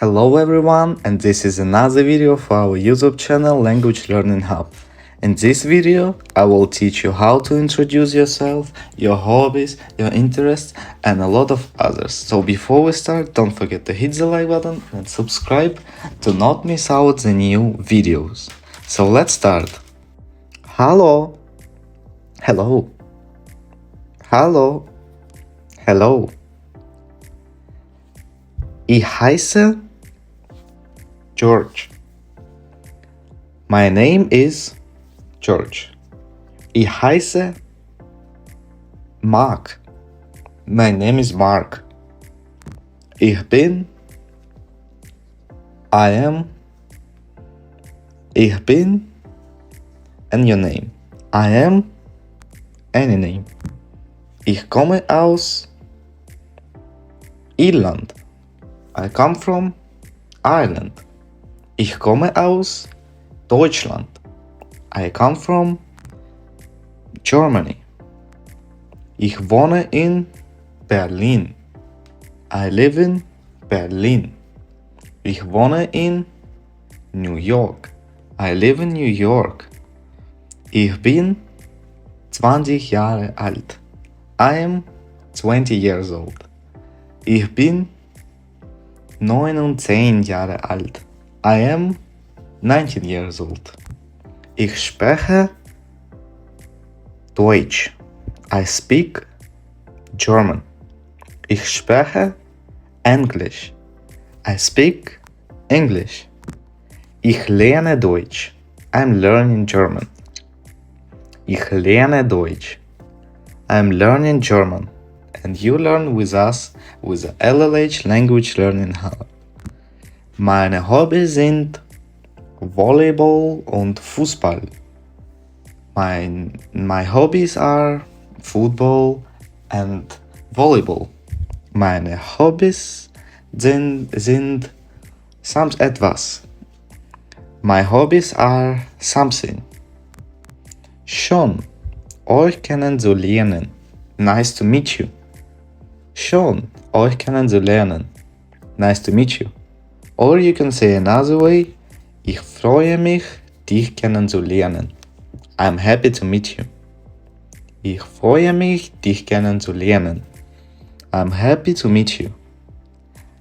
Hello everyone, and this is another video for our YouTube channel Language Learning Hub. In this video, I will teach you how to introduce yourself, your hobbies, your interests, and a lot of others. So before we start, don't forget to hit the like button and subscribe to not miss out the new videos. So let's start. Hello. Hello. Hello. Hello. Ich heiße George. My name is George. Ich heiße Mark. My name is Mark. Ich bin. I am. Ich bin. And your name. I am. Any name. Ich komme aus Irland. I come from Ireland. Ich komme aus Deutschland. I come from Germany. Ich wohne in Berlin. I live in Berlin. Ich wohne in New York. I live in New York. Ich bin 20 Jahre alt. I am 20 years old. Ich bin 19 Jahre alt. I am 19 years old. Ich spreche Deutsch. I speak German. Ich spreche Englisch. I speak English. Ich lerne Deutsch. I'm learning German. Ich lerne Deutsch. I'm learning German. And you learn with us with the LLH Language Learning Hub. Meine Hobbys sind Volleyball und Fußball. My hobbies are football and volleyball. Meine Hobbys sind etwas. My hobbies are something. Schön, euch kennenzulernen. Nice to meet you. Schön, euch kennenzulernen. Nice to meet you. Or you can say another way, ich freue mich, dich kennenzulernen. I'm happy to meet you. Ich freue mich, dich kennenzulernen. I'm happy to meet you.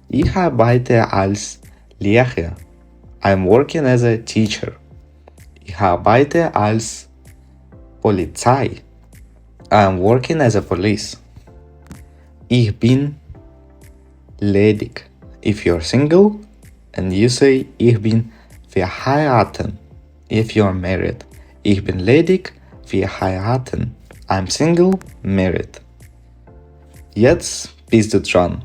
Ich arbeite als Lehrer. I'm working as a teacher. Ich arbeite als Polizei. I'm working as a police. Ich bin ledig. If you're single and you say ich bin verheiratet. If you're married. Ich bin ledig, verheiratet. I'm single, married. Jetzt bist du dran.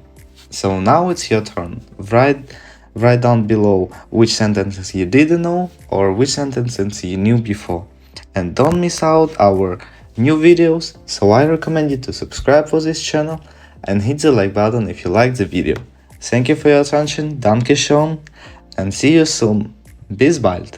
So now it's your turn. Write down below which sentences you didn't know or which sentences you knew before. And don't miss out our new videos, so I recommend you to subscribe for this channel and hit the like button if you liked the video. Thank you for your attention, danke schön, and see you soon. Bis bald!